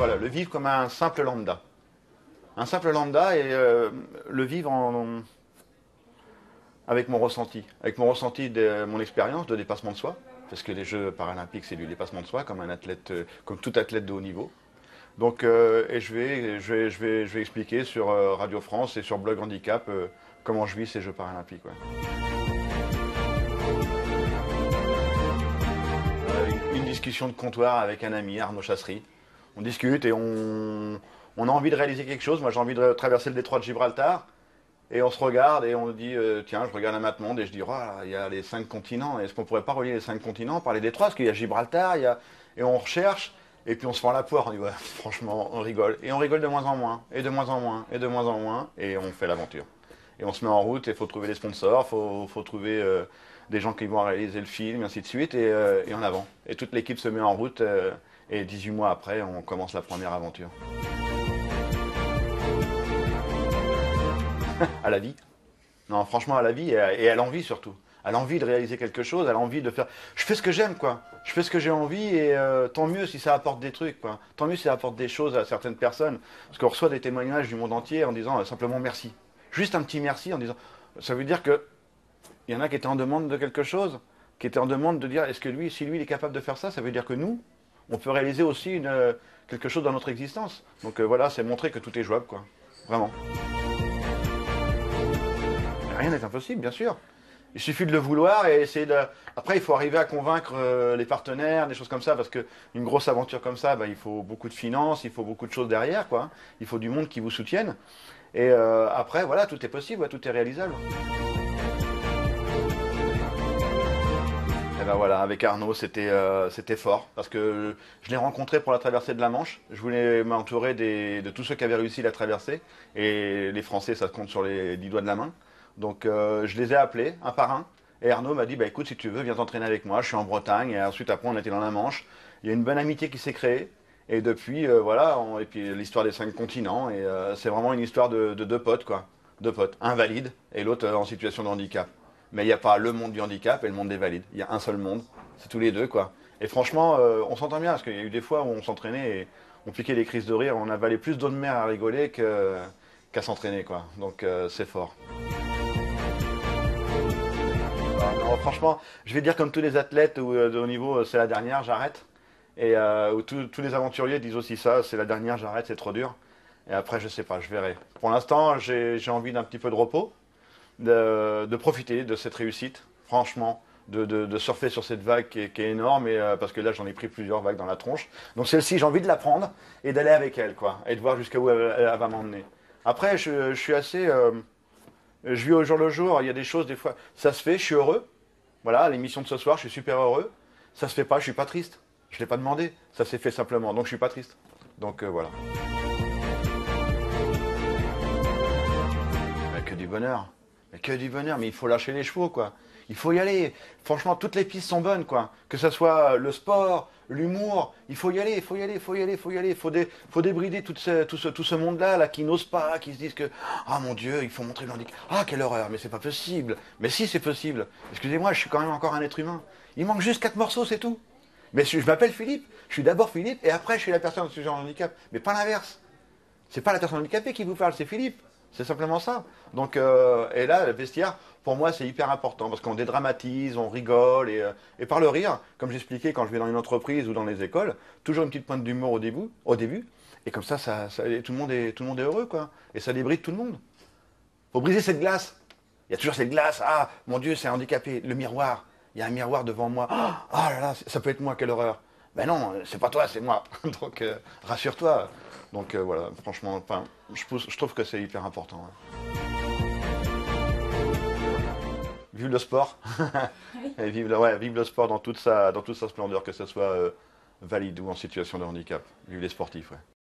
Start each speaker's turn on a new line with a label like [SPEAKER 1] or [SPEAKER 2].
[SPEAKER 1] voilà, le vivre comme un simple lambda. Un simple lambda et le vivre avec mon ressenti de mon expérience de dépassement de soi, parce que les Jeux paralympiques c'est du dépassement de soi, comme un athlète, comme tout athlète de haut niveau. Donc, et je vais expliquer sur Radio France et sur Blog Handicap comment je vis ces Jeux paralympiques. Ouais. Une discussion de comptoir avec un ami, Arnaud Chassery. On discute et on a envie de réaliser quelque chose. Moi, j'ai envie de traverser le détroit de Gibraltar. Et on se regarde et on dit, tiens, je regarde un map monde et je dis, oh, il y a les 5 continents. Est-ce qu'on pourrait pas relier les 5 continents par les détroits? Parce qu'il y a Gibraltar, et on recherche. Et puis on se fend la poire. On dit, ouais, franchement, on rigole. Et on rigole de moins en moins, et de moins en moins, et de moins en moins. Et on fait l'aventure. Et on se met en route et il faut trouver des sponsors, faut trouver des gens qui vont réaliser le film, et ainsi de suite, et en avant. Et toute l'équipe se met en route, et 18 mois après, on commence la première aventure. À la vie. Non, franchement, à la vie, et à l'envie surtout. À l'envie de réaliser quelque chose, à l'envie de faire... Je fais ce que j'aime, quoi. Je fais ce que j'ai envie, et tant mieux si ça apporte des trucs, quoi. Tant mieux si ça apporte des choses à certaines personnes. Parce qu'on reçoit des témoignages du monde entier en disant simplement merci. Juste un petit merci en disant... Ça veut dire que il y en a qui étaient en demande de quelque chose, qui étaient en demande de dire, est-ce que lui, si lui il est capable de faire ça, ça veut dire que nous, on peut réaliser aussi quelque chose dans notre existence. Donc voilà, c'est montrer que tout est jouable, quoi. Vraiment. Rien n'est impossible, bien sûr. Il suffit de le vouloir et essayer de... Après, il faut arriver à convaincre les partenaires, des choses comme ça, parce qu'une grosse aventure comme ça, il faut beaucoup de finances, il faut beaucoup de choses derrière, quoi. Il faut du monde qui vous soutienne. Et après, voilà, tout est possible, ouais, tout est réalisable. Et ben voilà, avec Arnaud, c'était fort, parce que je l'ai rencontré pour la traversée de la Manche. Je voulais m'entourer de tous ceux qui avaient réussi la traversée. Et les Français, ça se compte sur les 10 doigts de la main. Donc je les ai appelés, un par un. Et Arnaud m'a dit, bah écoute, si tu veux, viens t'entraîner avec moi. Je suis en Bretagne. Et ensuite, après, on était dans la Manche. Il y a une bonne amitié qui s'est créée. Et depuis, voilà, et puis l'histoire des 5 continents. Et c'est vraiment une histoire de deux potes, quoi. Deux potes, un valide et l'autre en situation de handicap. Mais il n'y a pas le monde du handicap et le monde des valides. Il y a un seul monde. C'est tous les deux, quoi. Et franchement, on s'entend bien, parce qu'il y a eu des fois où on s'entraînait et on piquait des crises de rire. On avalait plus d'eau de mer à rigoler qu'à s'entraîner, quoi. Donc c'est fort. Non, franchement, je vais dire comme tous les athlètes de haut niveau, c'est la dernière, j'arrête. Et où tous les aventuriers disent aussi ça, c'est la dernière, j'arrête, c'est trop dur. Et après, je sais pas, je verrai. Pour l'instant, j'ai envie d'un petit peu de repos, de profiter de cette réussite, franchement, de surfer sur cette vague qui est énorme, et, parce que là, j'en ai pris plusieurs vagues dans la tronche. Donc celle-ci, j'ai envie de la prendre et d'aller avec elle, quoi, et de voir jusqu'à où elle va m'emmener. Après, je suis assez... je vis au jour le jour, il y a des choses, des fois, ça se fait, je suis heureux. Voilà, l'émission de ce soir, je suis super heureux. Ça se fait pas, je suis pas triste. Je l'ai pas demandé, ça s'est fait simplement, donc je suis pas triste. Donc voilà. Que du bonheur. Mais que du bonheur, mais il faut lâcher les chevaux, quoi. Il faut y aller. Franchement, toutes les pistes sont bonnes, quoi. Que ce soit le sport, l'humour, il faut y aller, il faut y aller, il faut y aller, il faut y aller. Faut débrider tout ce monde-là, là, qui n'ose pas, qui se disent que, ah mon Dieu, il faut montrer le handicap. Ah, quelle horreur, mais c'est pas possible. Mais si, c'est possible. Excusez-moi, je suis quand même encore un être humain. Il manque juste 4 morceaux, c'est tout. Mais je m'appelle Philippe. Je suis d'abord Philippe et après je suis la personne en situation de handicap. Mais pas l'inverse. C'est pas la personne handicapée qui vous parle, c'est Philippe. C'est simplement ça. Donc, et là, le vestiaire, pour moi, c'est hyper important parce qu'on dédramatise, on rigole et par le rire, comme j'expliquais quand je vais dans une entreprise ou dans les écoles, toujours une petite pointe d'humour au début, et comme ça, tout le monde est heureux, quoi. Et ça débride tout le monde. Faut briser cette glace. Il y a toujours cette glace. Ah, mon Dieu, c'est handicapé. Le miroir. Il y a un miroir devant moi. Ah là là, ça peut être moi, quelle horreur. Ben non, c'est pas toi, c'est moi. Donc, rassure-toi. Donc voilà, franchement, je trouve que c'est hyper important. Ouais. Vive le sport. Et vive le sport dans toute sa splendeur, que ce soit valide ou en situation de handicap. Vive les sportifs, ouais.